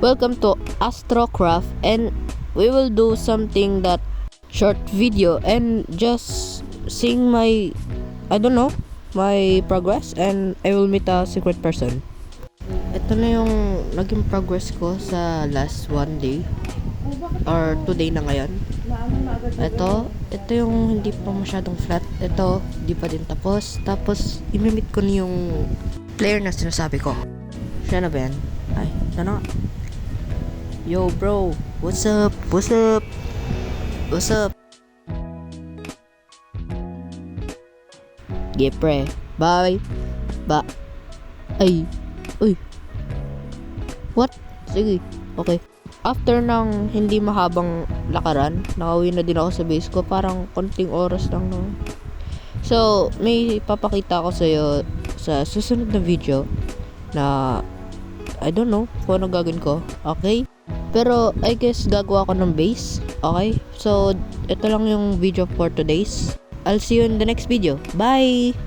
Welcome to Astrocraft, and we will do something that short video and just seeing my, I don't know, my progress, and I will meet a secret person. Ito na yung naging progress ko sa last one day or 2 day na ngayon. Ito yung hindi pa masyadong flat. Ito, di pa din tapos. Tapos, imimit ko na yung player na sinasabi ko. Siya na ba yan? Ay, sana nga. Yo bro, what's up? What's up? What's up? Yeah pre, bye. Ay, uy. What? Sige, okay. After ng hindi mahabang lakaran, nakauwi na din ako sa base ko. Parang konting oras lang no. So, may papakita ko sa'yo sa susunod na video na I don't know kung ano gagawin ko. Okay? Pero I guess gagawa ko ng base. Okay? So, ito lang yung video for today's. I'll see you in the next video. Bye!